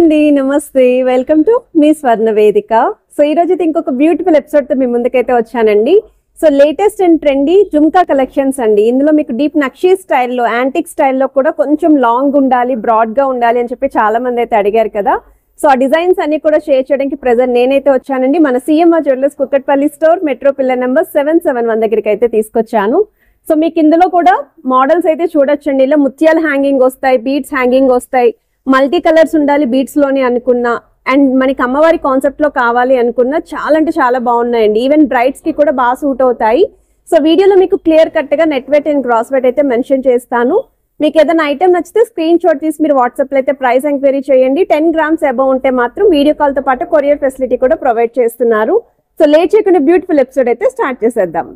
అండి నమస్తే welcome to me స్వర్ణ వేదిక. సో ఈ రోజు ఇంకొక బ్యూటిఫుల్ ఎపిసోడ్ తో మీ ముందుకైతే వచ్చానండి. So latest and trendy jhumka collections అండి. ఇందులో మీకు డీప్ నక్షీ స్టైల్లో యాంటిక్ స్టైల్లో కూడా కొంచెం లాంగ్ ఉండాలి, బ్రాడ్ గా ఉండాలి అని చెప్పి చాలా మంది అయితే అడిగారు కదా. సో ఆ డిజైన్స్ అన్ని కూడా షేర్ చేయడానికి ప్రెజెంట్ నేనైతే వచ్చానండి. మన CMR jewellers Kukatpally store metro pillar number 771 దగ్గరికి అయితే తీసుకొచ్చాను. సో మీకు ఇందులో కూడా మోడల్స్ అయితే చూడొచ్చండి. ఇలా ముత్యాల హ్యాంగింగ్ వస్తాయి, బీడ్స్ హ్యాంగింగ్ వస్తాయి, మల్టీ కలర్స్ ఉండాలి బీడ్స్ లోని అనుకున్నా, అండ్ మనకి అమ్మవారి కాన్సెప్ట్ లో కావాలి అనుకున్నా చాలా అంటే చాలా బాగున్నాయండి. ఈవెన్ బ్రైడ్స్ కి కూడా బాగా సూట్ అవుతాయి. సో వీడియోలో మీకు క్లియర్ కట్ గా net weight and gross weight అయితే మెన్షన్ చేస్తాను. మీకు ఏదైనా ఐటమ్ నచ్చితే స్క్రీన్ షాట్ తీసి మీరు వాట్సాప్ లో అయితే ప్రైస్ ఎంక్వైరీ చేయండి. 10 grams అబౌవ్ ఉంటే మాత్రం వీడియో కాల్ తో పాటు కొరియర్ ఫెసిలిటీ కూడా ప్రొవైడ్ చేస్తున్నారు. సో లేట్ చేయకుండా బ్యూటిఫుల్ ఎపిసోడ్ అయితే స్టార్ట్ చేసేద్దాం.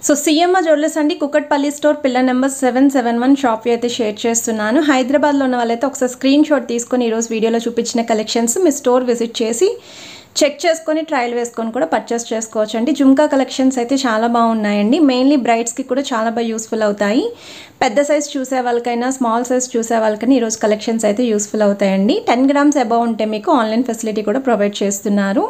సో సిఎంఆర్ జ్యువెలర్స్ అండి, Kukatpally store pillar number 771 shop అయితే షేర్ చేస్తున్నాను. హైదరాబాద్లో ఉన్న వాళ్ళైతే ఒకసారి స్క్రీన్ షాట్ తీసుకొని ఈరోజు వీడియోలో చూపించిన కలెక్షన్స్ మీ స్టోర్ విజిట్ చేసి చెక్ చేసుకొని ట్రయల్ వేసుకొని కూడా పర్చేస్ చేసుకోవచ్చు అండి. జుమ్కా కలెక్షన్స్ అయితే చాలా బాగున్నాయండి. మెయిన్లీ బ్రైడ్స్కి కూడా చాలా బాగా యూస్ఫుల్ అవుతాయి. పెద్ద సైజ్ చూసే వాళ్ళకైనా స్మాల్ సైజ్ చూసే వాళ్ళకైనా ఈరోజు కలెక్షన్స్ అయితే యూస్ఫుల్ అవుతాయండి. 10 grams అబౌవ్ ఉంటే మీకు ఆన్లైన్ ఫెసిలిటీ కూడా ప్రొవైడ్ చేస్తున్నారు.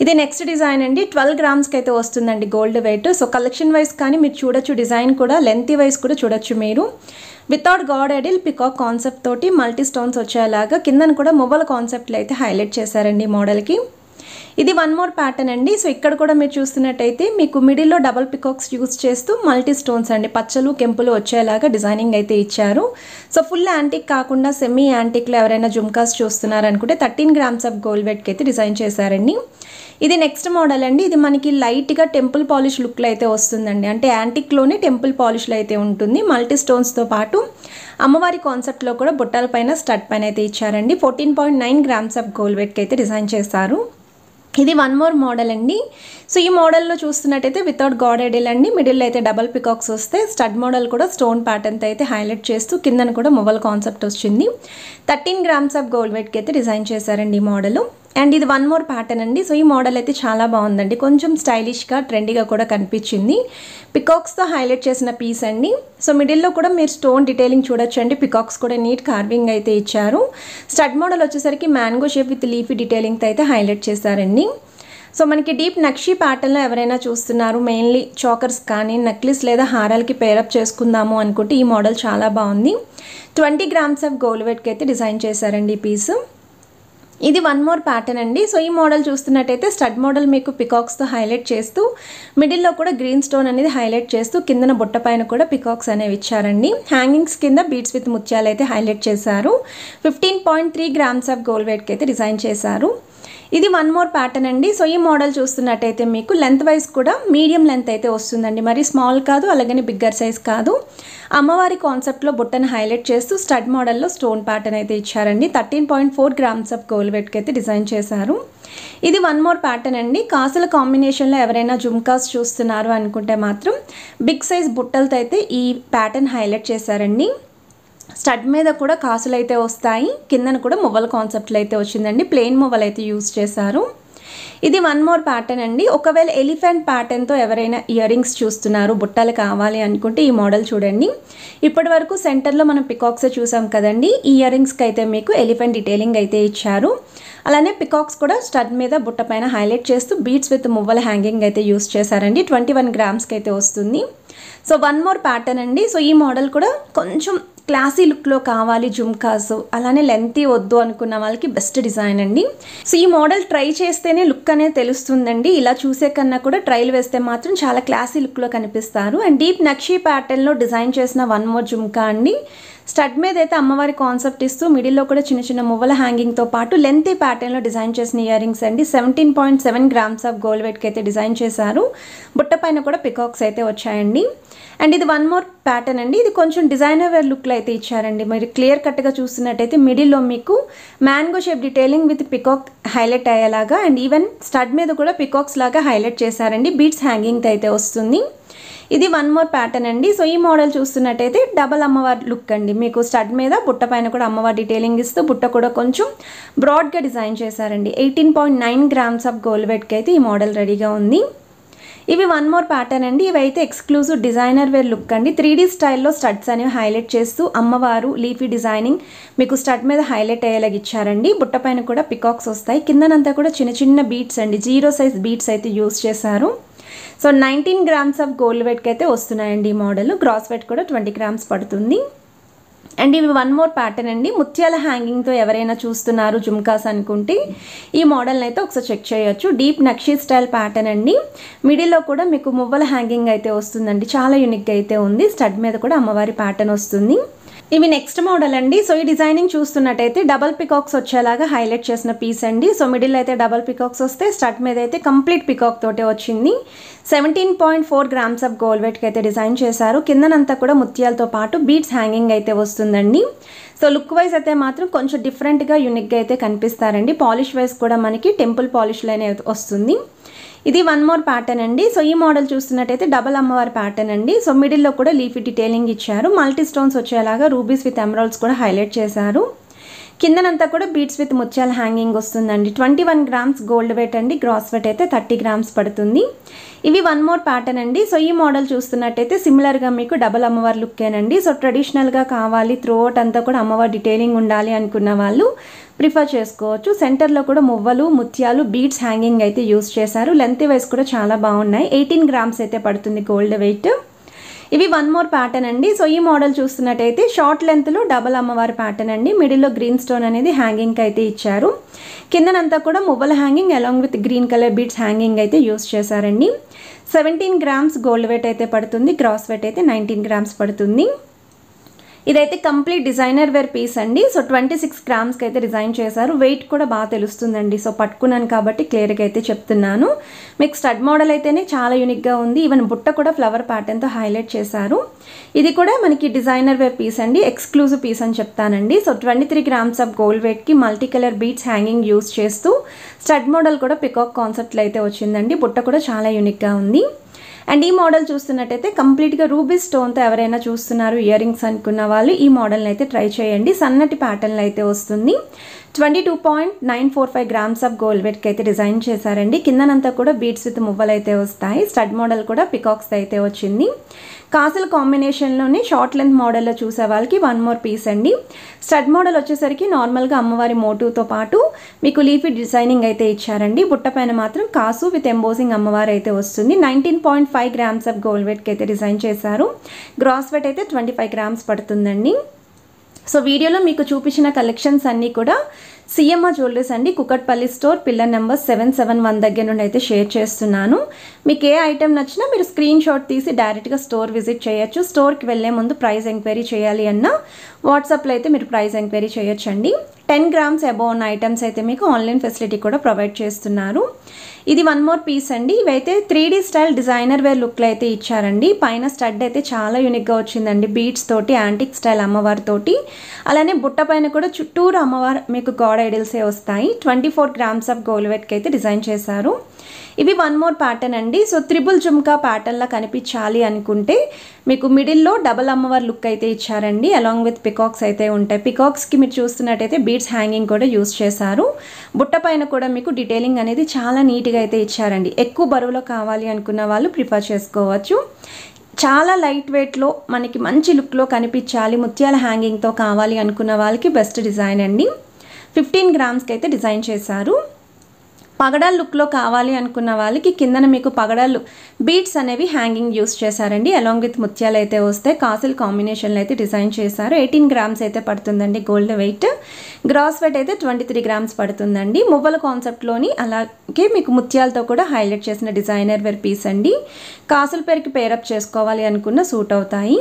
ఇది నెక్స్ట్ డిజైన్ అండి. 12 grams అయితే వస్తుందండి gold weight. So collection wise కానీ మీరు చూడొచ్చు, డిజైన్ కూడా లెంత్ వైజ్ కూడా చూడొచ్చు మీరు. Without god idol peacock concept తోటి మల్టీ స్టోన్స్ వచ్చేలాగా కిందను కూడా మువ్వల కాన్సెప్ట్లు అయితే హైలైట్ చేశారండి ఈ మోడల్కి. ఇది వన్ మోర్ ప్యాటర్న్ అండి. సో ఇక్కడ కూడా మీరు చూస్తున్నట్టయితే మీకు మిడిల్లో డబల్ పికాక్స్ యూజ్ చేస్తూ మల్టీ స్టోన్స్ అండి, పచ్చలు కెంపులు వచ్చేలాగా డిజైనింగ్ అయితే ఇచ్చారు. సో ఫుల్ యాంటిక్ కాకుండా సెమీ యాంటిక్లో ఎవరైనా జుమ్కాస్ చూస్తున్నారనుకుంటే 13 grams ఆఫ్ గోల్డ్ వెయిట్కి అయితే డిజైన్ చేశారండి. ఇది నెక్స్ట్ మోడల్ అండి. ఇది మనకి లైట్గా టెంపుల్ పాలిష్ లుక్లో అయితే వస్తుందండి. అంటే యాంటిక్లోనే టెంపుల్ పాలిష్లో అయితే ఉంటుంది. మల్టీ స్టోన్స్తో పాటు అమ్మవారి కాన్సెప్ట్లో కూడా బుట్టాల పైన స్టడ్ పైన అయితే ఇచ్చారండి. 14.9 grams ఆఫ్ గోల్డ్ వెయిట్కి అయితే డిజైన్ చేశారు. ఇది వన్ మోర్ మోడల్ అండి. సో ఈ మోడల్లో చూస్తున్నట్టయితే వితౌట్ గాడ్ ఐడిల్ అండి. మిడిల్ అయితే డబల్ పికాక్స్ వస్తే స్టడ్ మోడల్ కూడా స్టోన్ ప్యాటర్న్తో అయితే హైలైట్ చేస్తూ కిందన కూడా మొబైల్ కాన్సెప్ట్ వచ్చింది. 13 grams ఆఫ్ గోల్డ్ వెయిట్కి అయితే డిజైన్ చేశారండి ఈ మోడల్. అండ్ ఇది వన్ మోర్ ప్యాటర్న్ అండి. సో ఈ మోడల్ అయితే చాలా బాగుందండి. కొంచెం స్టైలిష్గా ట్రెండీగా కూడా కనిపించింది. పికాక్స్తో హైలైట్ చేసిన పీస్ అండి. సో మిడిల్లో కూడా మీరు స్టోన్ డీటెయిలింగ్ చూడొచ్చు అండి. పికాక్స్ కూడా నీట్ కార్వింగ్ అయితే ఇచ్చారు. స్టడ్ మోడల్ వచ్చేసరికి మ్యాంగో షేప్ విత్ లీఫీ డీటెయిలింగ్తో అయితే హైలైట్ చేశారండి. సో మనకి డీప్ నక్షీ ప్యాటర్న్లో ఎవరైనా చూస్తున్నారు, మెయిన్లీ చోకర్స్ కానీ నెక్లెస్ లేదా హారాలకి పేరప్ చేసుకుందాము అనుకుంటే ఈ మోడల్ చాలా బాగుంది. 20 grams ఆఫ్ గోల్డ్ వెయిట్కి అయితే డిజైన్ చేశారండి ఈ పీస్. ఇది వన్ మోర్ ప్యాటర్న్ అండి. సో ఈ మోడల్ చూస్తున్నట్టయితే స్టడ్ మోడల్ మీకు పికాక్స్తో హైలైట్ చేస్తూ మిడిల్లో కూడా గ్రీన్ స్టోన్ అనేది హైలైట్ చేస్తూ కిందన బుట్ట పైన కూడా పికాక్స్ అనేవి ఇచ్చారండి. హ్యాంగింగ్స్ కింద బీడ్స్ విత్ ముత్యాలు అయితే హైలైట్ చేశారు. 15.3 grams ఆఫ్ గోల్డ్ వెయిట్కి అయితే డిజైన్ చేశారు. ఇది వన్ మోర్ ప్యాటర్న్ అండి. సో ఈ మోడల్ చూస్తున్నట్టయితే మీకు లెంత్ వైజ్ కూడా మీడియం లెంత్ అయితే వస్తుందండి. మరి స్మాల్ కాదు, అలాగని బిగ్గర్ సైజ్ కాదు. అమ్మవారి కాన్సెప్ట్లో బుట్టను హైలైట్ చేస్తూ స్టడ్ మోడల్లో స్టోన్ ప్యాటర్న్ అయితే ఇచ్చారండి. 13.4 grams ఆఫ్ గోల్డ్ వెయిట్కి అయితే డిజైన్ చేశారు. ఇది వన్ మోర్ ప్యాటర్న్ అండి. కాసుల కాంబినేషన్లో ఎవరైనా జుమ్కాస్ చూస్తున్నారు అనుకుంటే మాత్రం బిగ్ సైజ్ బుట్టలతో అయితే ఈ ప్యాటర్న్ హైలైట్ చేశారండి. స్టడ్ మీద కూడా కాసులు అయితే వస్తాయి, కిందన కూడా మువ్వల కాన్సెప్ట్లు అయితే వచ్చిందండి. ప్లెయిన్ మువ్వలు అయితే యూజ్ చేశారు. ఇది వన్ మోర్ ప్యాటర్న్ అండి. ఒకవేళ ఎలిఫెంట్ ప్యాటర్న్తో ఎవరైనా ఇయర్ రింగ్స్ చూస్తున్నారు, బుట్టలు కావాలి అనుకుంటే ఈ మోడల్ చూడండి. ఇప్పటి వరకు సెంటర్లో మనం పికాక్స్ చూసాం కదండి. ఈ ఇయర్ రింగ్స్కి అయితే మీకు ఎలిఫెంట్ డీటెయిలింగ్ అయితే ఇచ్చారు. అలానే పికాక్స్ కూడా స్టడ్ మీద బుట్ట పైన హైలైట్ చేస్తూ బీడ్స్ విత్ మువ్వల హ్యాంగింగ్ అయితే యూజ్ చేశారండి. 21 grams అయితే వస్తుంది. సో వన్ మోర్ ప్యాటర్న్ అండి. సో ఈ మోడల్ కూడా కొంచెం క్లాసీ లుక్లో కావాలి జుమ్కాస్, అలానే లెంతీ వద్దు అనుకున్న వాళ్ళకి బెస్ట్ డిజైన్ అండి. సో ఈ మోడల్ ట్రై చేస్తేనే లుక్ అనేది తెలుస్తుందండి. ఇలా చూసే కన్నా కూడా ట్రైల్ వేస్తే మాత్రం చాలా క్లాసీ లుక్లో కనిపిస్తారు. అండ్ డీప్ నక్షీ ప్యాటర్న్లో డిజైన్ చేసిన వన్ మోర్ జుమ్కా అండి. స్టడ్ మీద అయితే అమ్మవారి కాన్సెప్ట్ ఇస్తూ మిడిల్లో కూడా చిన్న చిన్న మువ్వల హ్యాంగింగ్తో పాటు లెంతీ ప్యాటర్న్లో డిజైన్ చేసిన ఇయర్ రింగ్స్ అండి. 17.7 grams ఆఫ్ గోల్డ్ వెయిట్కి అయితే డిజైన్ చేశారు. బుట్ట పైన కూడా పికాక్స్ అయితే వచ్చాయండి. అండ్ ఇది వన్ మోర్ ప్యాటర్న్ అండి. ఇది కొంచెం డిజైనర్ వేర్ లుక్లో అయితే ఇచ్చారండి. మీరు క్లియర్ కట్గా చూస్తున్నట్టయితే మిడిల్లో మీకు mango shape detailing with peacock highlight అయ్యేలాగా, అండ్ ఈవెన్ స్టడ్ మీద కూడా పికాక్స్ లాగా హైలైట్ చేశారండి. బీడ్స్ హ్యాంగింగ్ అయితే వస్తుంది. ఇది వన్ మోర్ ప్యాటర్న్ అండి. సో ఈ మోడల్ చూస్తున్నట్టయితే డబల్ అమ్మవారి లుక్ అండి. మీకు స్టడ్ మీద బుట్ట పైన కూడా అమ్మవారి డీటెయిలింగ్ ఇస్తూ బుట్ట కూడా కొంచెం బ్రాడ్గా డిజైన్ చేశారండి. 18.9 grams ఆఫ్ గోల్డ్ వెయిట్కి అయితే ఈ మోడల్ రెడీగా ఉంది. ఇవి వన్ మోర్ ప్యాటర్న్ అండి. ఇవైతే ఎక్స్క్లూజివ్ డిజైనర్ వేర్ లుక్ అండి. 3D స్టైల్లో స్టడ్స్ అనేవి హైలైట్ చేస్తూ అమ్మవారు లీఫీ డిజైనింగ్ మీకు స్టడ్ మీద హైలైట్ అయ్యేలాగా ఇచ్చారండి. బుట్ట పైన కూడా పికాక్స్ వస్తాయి. కిందనంతా కూడా చిన్న చిన్న బీట్స్ అండి, 0 సైజ్ బీట్స్ అయితే యూస్ చేశారు. సో 19 గ్రామ్స్ ఆఫ్ గోల్డ్ వెయిట్కి అయితే వస్తున్నాయండి ఈ మోడల్. గ్రాస్ వెయిట్ కూడా 20 గ్రామ్స్ పడుతుంది. అండ్ ఇవి వన్ మోర్ ప్యాటర్న్ అండి. ముత్యాల హ్యాంగింగ్తో ఎవరైనా చూస్తున్నారు జుమ్కాస్ అనుకుంటే ఈ మోడల్ని అయితే ఒకసారి చెక్ చేయొచ్చు. డీప్ నక్షీ స్టైల్ ప్యాటర్న్ అండి. మిడిల్లో కూడా మీకు మువ్వల హ్యాంగింగ్ అయితే వస్తుందండి. చాలా యూనిక్గా అయితే ఉంది. స్టడ్ మీద కూడా అమ్మవారి ప్యాటర్న్ వస్తుంది. ఇవి నెక్స్ట్ మోడల్ అండి. సో ఈ డిజైనింగ్ చూస్తున్నట్టయితే డబల్ పికాక్స్ వచ్చేలాగా హైలైట్ చేసిన పీస్ అండి. సో మిడిల్ అయితే డబల్ పికాక్స్ వస్తే స్టడ్ మీద అయితే కంప్లీట్ పికాక్ తోటే వచ్చింది. 17.4 గ్రామ్స్ ఆఫ్ గోల్డ్ వెయిట్కి అయితే డిజైన్ చేశారు. కిందనంతా కూడా ముత్యాలతో పాటు బీట్స్ హ్యాంగింగ్ అయితే వస్తుందండి. సో లుక్ వైజ్ అయితే మాత్రం కొంచెం డిఫరెంట్గా యూనిక్గా అయితే కనిపిస్తారండి. పాలిష్ వైజ్ కూడా మనకి టెంపుల్ పాలిష్లోనే వస్తుంది. ఇది వన్ మోర్ ప్యాటర్న్ అండి. సో ఈ మోడల్ చూస్తున్నట్టయితే డబల్ అమ్మవారి ప్యాటర్న్ అండి. సో మిడిల్లో కూడా లీఫీ డీటెయిలింగ్ ఇచ్చారు. మల్టీ స్టోన్స్ వచ్చేలాగా రూబీస్ విత్ ఎమరాల్డ్స్ కూడా హైలైట్ చేశారు. కిందనంతా కూడా బీట్స్ విత్ ముత్యాల హ్యాంగింగ్ వస్తుందండి. 21 గ్రామ్స్ గోల్డ్ వెయిట్ అండి. గ్రాస్ వెయిట్ అయితే 30 గ్రామ్స్ పడుతుంది. ఇవి వన్ మోర్ ప్యాటర్న్ అండి. సో ఈ మోడల్ చూస్తున్నట్టయితే సిమిలర్గా మీకు డబల్ అమ్మవారి లుక్కేనండి. సో ట్రెడిషనల్గా కావాలి, త్రూఅవుట్ అంతా కూడా అమ్మవారి డీటెయిలింగ్ ఉండాలి అనుకున్న వాళ్ళు ప్రిఫర్ చేసుకోవచ్చు. సెంటర్లో కూడా మువ్వలు, ముత్యాలు, బీట్స్ హ్యాంగింగ్ అయితే యూస్ చేశారు. లెంత్ వైజ్ కూడా చాలా బాగున్నాయి. 18 గ్రామ్స్ అయితే పడుతుంది గోల్డ్ వెయిట్. ఇవి వన్ మోర్ ప్యాటర్న్ అండి. సో ఈ మోడల్ చూస్తున్నట్టయితే షార్ట్ లెంత్లో డబల్ అమ్మవారి ప్యాటర్న్ అండి. మిడిల్లో గ్రీన్ స్టోన్ అనేది హ్యాంగింగ్ అయితే ఇచ్చారు. కిందనంతా కూడా మువ్వల hanging along with green colour beads hanging అయితే యూస్ చేశారండి. 17 గ్రామ్స్ గోల్డ్ వెయిట్ అయితే పడుతుంది. గ్రాస్ వెయిట్ అయితే 19 గ్రామ్స్ పడుతుంది. ఇదైతే కంప్లీట్ డిజైనర్ వేర్ పీస్ అండి. సో 26 గ్రామ్స్కి అయితే డిజైన్ చేశారు. వెయిట్ కూడా బాగా తెలుస్తుందండి. సో పట్టుకున్నాను కాబట్టి క్లియర్గా అయితే చెప్తున్నాను. మీకు స్టడ్ మోడల్ అయితేనే చాలా యూనిక్గా ఉంది. ఈవెన్ బుట్ట కూడా ఫ్లవర్ ప్యాటర్న్తో హైలైట్ చేశారు. ఇది కూడా మనకి డిజైనర్ వేర్ పీస్ అండి. ఎక్స్క్లూజివ్ పీస్ అని చెప్తానండి. సో 23 గ్రామ్స్ ఆఫ్ గోల్డ్ వెయిట్కి multi colour beads hanging use చేస్తూ స్టడ్ మోడల్ కూడా పికాక్ కాన్సెప్ట్లో అయితే వచ్చిందండి. బుట్ట కూడా చాలా యూనిక్గా ఉంది. అండ్ ఈ మోడల్ చూస్తున్నట్టయితే కంప్లీట్గా రూబీ స్టోన్తో ఎవరైనా చూస్తున్నారు ఇయర్ రింగ్స్ అనుకున్న వాళ్ళు ఈ మోడల్ని అయితే ట్రై చేయండి. సన్నటి ప్యాటర్న్లో అయితే వస్తుంది. 22.945 గ్రామ్స్ ఆఫ్ గోల్డ్ వెయిట్కి అయితే డిజైన్ చేశారండి. కిందనంతా కూడా బీడ్స్ విత్ మువ్వలు అయితే వస్తాయి. స్టడ్ మోడల్ కూడా పికాక్స్ అయితే వచ్చింది. కాసుల కాంబినేషన్లోనే షార్ట్ లెంత్ మోడల్లో చూసే వాళ్ళకి వన్ మోర్ పీస్ అండి. స్టడ్ మోడల్ వచ్చేసరికి నార్మల్గా అమ్మవారి మోటివ్తో పాటు మీకు లీఫీ డిజైనింగ్ అయితే ఇచ్చారండి. బుట్ట పైన మాత్రం కాసు విత్ ఎంబోసింగ్ అమ్మవారు అయితే వస్తుంది. 19.5 గ్రామ్స్ ఆఫ్ గోల్డ్ వెయిట్కి అయితే డిజైన్ చేశారు. గ్రాస్ వెయిట్ అయితే 25 గ్రామ్స్ పడుతుందండి. సో వీడియోలో మీకు చూపించిన కలెక్షన్స్ అన్నీ కూడా సిఎంఆర్ జ్యువెలరీస్ అండి, కుకట్పల్లి స్టోర్, పిల్లర్ నెంబర్ 771 దగ్గర నుండి అయితే షేర్ చేస్తున్నాను. మీకు ఏ ఐటెం నచ్చినా మీరు స్క్రీన్ షాట్ తీసి డైరెక్ట్గా స్టోర్ విజిట్ చేయొచ్చు. స్టోర్కి వెళ్ళే ముందు ప్రైస్ ఎంక్వైరీ చేయాలి అన్నా వాట్సాప్లో అయితే మీరు ప్రైస్ ఎంక్వైరీ చేయొచ్చండి. 10 గ్రామ్స్ అబోవ్ ఉన్న ఐటమ్స్ అయితే మీకు ఆన్లైన్ ఫెసిలిటీ కూడా ప్రొవైడ్ చేస్తున్నారు. ఇది వన్ మోర్ పీస్ అండి. ఇవైతే 3D స్టైల్ డిజైనర్ వేర్ లుక్లో అయితే ఇచ్చారండి. పైన స్టడ్ అయితే చాలా యూనిక్గా వచ్చిందండి. బీడ్స్ తోటి యాంటిక్ స్టైల్ అమ్మవారితోటి, అలానే బుట్ట పైన కూడా చుట్టూరు అమ్మవారు మీకు గాడ్ ఐడిల్సే వస్తాయి. 24 గ్రామ్స్ ఆఫ్ గోల్డ్ వెయిట్కి అయితే డిజైన్ చేశారు. ఇవి వన్ మోర్ ప్యాటర్న్ అండి. సో త్రిబుల్ జుమ్కా ప్యాటర్న్లా కనిపించాలి అనుకుంటే మీకు మిడిల్లో డబల్ అమ్మవారి లుక్ అయితే ఇచ్చారండి. అలాంగ్ విత్ పికాక్స్ అయితే ఉంటాయి. పికాక్స్కి మీరు చూస్తున్నట్టయితే బీడ్స్ హ్యాంగింగ్ కూడా యూస్ చేశారు. బుట్ట పైన కూడా మీకు డీటెయిలింగ్ అనేది చాలా నీట్గా అయితే ఇచ్చారండి. ఎక్కువ బరువులో కావాలి అనుకున్న వాళ్ళు ప్రిఫర్ చేసుకోవచ్చు. చాలా లైట్ వెయిట్లో మనకి మంచి లుక్లో కనిపించాలి, ముత్యాల హ్యాంగింగ్తో కావాలి అనుకున్న వాళ్ళకి బెస్ట్ డిజైన్ అండి. 15 గ్రామ్స్కి అయితే డిజైన్ చేశారు. పగడాల లుక్లో కావాలి అనుకున్న వాళ్ళకి కిందన మీకు పగడాలు బీడ్స్ అనేవి హ్యాంగింగ్ యూస్ చేశారండి. అలాంగ్ విత్ ముత్యాలు అయితే వస్తాయి. కాసుల కాంబినేషన్లో అయితే డిజైన్ చేశారు. 18 గ్రామ్స్ అయితే పడుతుందండి గోల్డ్ వెయిట్. గ్రాస్ వెయిట్ అయితే 23 గ్రామ్స్ పడుతుందండి. మువ్వల కాన్సెప్ట్లోని అలాగే మీకు ముత్యాలతో కూడా హైలైట్ చేసిన డిజైనర్ వేర్ పీస్ అండి. కాసుల పేరుకి పేరప్ చేసుకోవాలి అనుకున్న సూట్ అవుతాయి.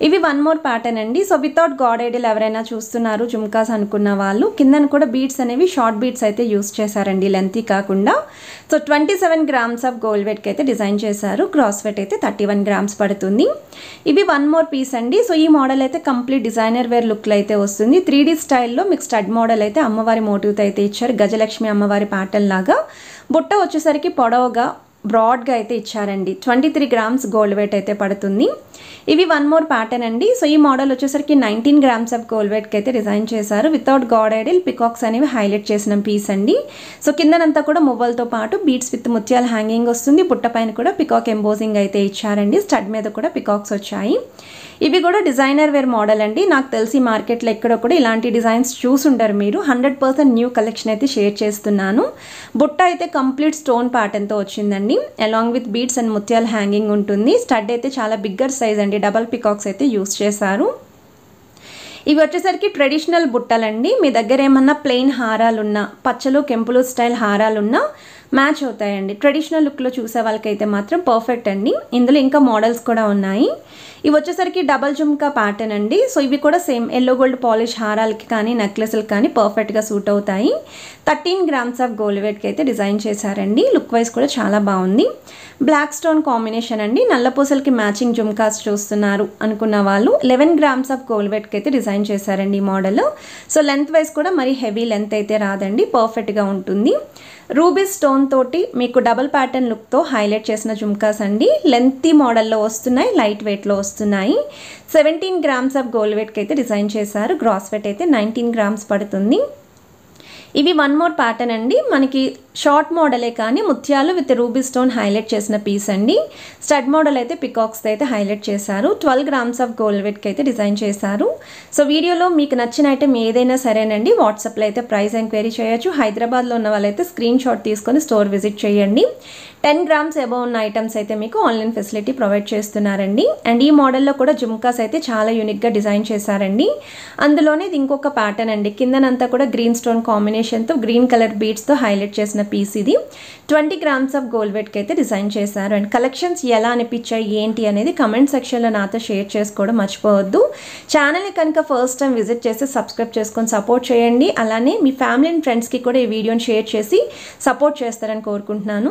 ఇవి వన్ మోర్ ప్యాటర్న్ అండి. సో వితౌట్ గాడ్ ఐడిల్ ఎవరైనా చూస్తున్నారు జుమ్కాస్ అనుకున్న వాళ్ళు కిందన కూడా బీడ్స్ అనేవి షార్ట్ బీడ్స్ అయితే యూస్ చేశారండి, లెంతీ కాకుండా. సో 27 గ్రామ్స్ ఆఫ్ గోల్డ్ వెయిట్కి అయితే డిజైన్ చేశారు. క్రాస్ వెయిట్ అయితే 31 గ్రామ్స్ పడుతుంది. ఇవి వన్ మోర్ పీస్ అండి. సో ఈ మోడల్ అయితే కంప్లీట్ డిజైనర్ వేర్ లుక్లో అయితే వస్తుంది. 3D స్టైల్లో మీకు స్టడ్ మోడల్ అయితే అమ్మవారి మోటివ్తో అయితే ఇచ్చారు. గజలక్ష్మి అమ్మవారి ప్యాటర్న్ లాగా. బుట్ట వచ్చేసరికి పొడవుగా బ్రాడ్గా అయితే ఇచ్చారండి. 23 గ్రామ్స్ గోల్డ్ వెయిట్ అయితే పడుతుంది. ఇవి వన్ మోర్ ప్యాటర్న్ అండి. సో ఈ మోడల్ వచ్చేసరికి 19 గ్రామ్స్ ఆఫ్ గోల్డ్ వెయిట్కి అయితే డిజైన్ చేశారు. వితౌట్ గాడ్ ఐడిల్ పికాక్స్ అనేవి హైలైట్ చేసిన పీస్ అండి. సో కిందనంతా కూడా మువ్వలతో పాటు బీడ్స్ విత్ ముత్యాల హ్యాంగింగ్ వస్తుంది. పుట్ట పైన కూడా పికాక్ ఎంబోజింగ్ అయితే ఇచ్చారండి. స్టడ్ మీద కూడా పికాక్స్ వచ్చాయి. ఇవి కూడా డిజైనర్ వేర్ మోడల్ అండి. నాకు తెలిసి మార్కెట్లో ఎక్కడ కూడా ఇలాంటి డిజైన్స్ చూసుంటారు మీరు. 100% న్యూ కలెక్షన్ అయితే షేర్ చేస్తున్నాను. బుట్ట అయితే కంప్లీట్ స్టోన్ ప్యాటర్న్తో వచ్చిందండి. అలాంగ్ విత్ బీడ్స్ అండ్ ముత్యాల హ్యాంగింగ్ ఉంటుంది. స్టడ్ అయితే చాలా బిగ్గర్ సైజ్ అండి. డబల్ పికాక్స్ అయితే యూస్ చేశారు. ఇవి వచ్చేసరికి ట్రెడిషనల్ బుట్టలండి. మీ దగ్గర ఏమన్నా ప్లెయిన్ హారాలున్నా, పచ్చలు కెంపులు స్టైల్ హారాలున్నా మ్యాచ్ అవుతాయండి. ట్రెడిషనల్ లుక్లో చూసే వాళ్ళకైతే మాత్రం పర్ఫెక్ట్ అండి. ఇందులో ఇంకా మోడల్స్ కూడా ఉన్నాయి. ఇవి వచ్చేసరికి డబల్ జుమ్కా ప్యాటర్న్ అండి. సో ఇవి కూడా సేమ్ ఎల్లో గోల్డ్ పాలిష్ హారాలకి కానీ నెక్లెస్లకు కానీ పర్ఫెక్ట్గా సూట్ అవుతాయి. 13 గ్రామ్స్ ఆఫ్ గోల్డ్ వెయిట్కి అయితే డిజైన్ చేశారండి. లుక్ వైజ్ కూడా చాలా బాగుంది. బ్లాక్ స్టోన్ కాంబినేషన్ అండి. నల్లపూసలకి మ్యాచింగ్ జుమ్కాస్ చూస్తున్నారు అనుకున్న వాళ్ళు 11 గ్రామ్స్ ఆఫ్ గోల్డ్ వెయిట్కి అయితే డిజైన్ చేశారండి ఈ మోడల్. సో లెంత్ వైజ్ కూడా మరి హెవీ లెంత్ అయితే రాదండి. పర్ఫెక్ట్గా ఉంటుంది. రూబీ స్టోన్ తోటి మీకు డబల్ ప్యాటర్న్ లుక్తో హైలైట్ చేసిన జుమ్కాస్ అండి. లెంతీ మోడల్లో వస్తున్నాయి, లైట్ వెయిట్లో వస్తున్నాయి. 17 గ్రామ్స్ ఆఫ్ గోల్డ్ వెయిట్కి అయితే డిజైన్ చేశారు. గ్రాస్ వెయిట్ అయితే 19 గ్రామ్స్ పడుతుంది. ఇవి వన్ మోర్ ప్యాటర్న్ అండి. మనకి షార్ట్ మోడలే కానీ ముత్యాలు విత్ రూబీ స్టోన్ హైలైట్ చేసిన పీస్ అండి. స్టడ్ మోడల్ అయితే పికాక్స్ అయితే హైలైట్ చేశారు. 12 గ్రామ్స్ ఆఫ్ గోల్డ్ వెయిట్కి అయితే డిజైన్ చేశారు. సో వీడియోలో మీకు నచ్చిన ఐటెం ఏదైనా సరేనండి వాట్సాప్లో అయితే ప్రైస్ ఎంక్వైరీ చేయొచ్చు. హైదరాబాద్లో ఉన్న వాళ్ళైతే స్క్రీన్ షాట్ తీసుకొని స్టోర్ విజిట్ చేయండి. 10 గ్రామ్స్ అబౌవ్ ఉన్న ఐటమ్స్ అయితే మీకు ఆన్లైన్ ఫెసిలిటీ ప్రొవైడ్ చేస్తున్నారండి. అండ్ ఈ మోడల్లో కూడా జుమ్కాస్ అయితే చాలా యూనిక్గా డిజైన్ చేశారండి. అందులోనే ఇది ఇంకొక ప్యాటర్న్ అండి. కిందనంతా కూడా గ్రీన్ స్టోన్ కాంబినేషన్తో గ్రీన్ కలర్ బీడ్స్తో హైలైట్ చేసిన పీస్ ఇది. 20 గ్రామ్స్ ఆఫ్ గోల్డ్ వెయిట్కి అయితే డిజైన్ చేశారు. అండ్ కలెక్షన్స్ ఎలా అనిపించాయి ఏంటి అనేది కమెంట్ సెక్షన్లో నాతో షేర్ చేసుకోవడం మర్చిపోవద్దు. ఛానల్ని కనుక ఫస్ట్ టైం విజిట్ చేసి సబ్స్క్రైబ్ చేసుకొని సపోర్ట్ చేయండి. అలానే మీ ఫ్యామిలీ అండ్ ఫ్రెండ్స్కి కూడా ఈ వీడియోని షేర్ చేసి సపోర్ట్ చేస్తారని కోరుకుంటున్నాను.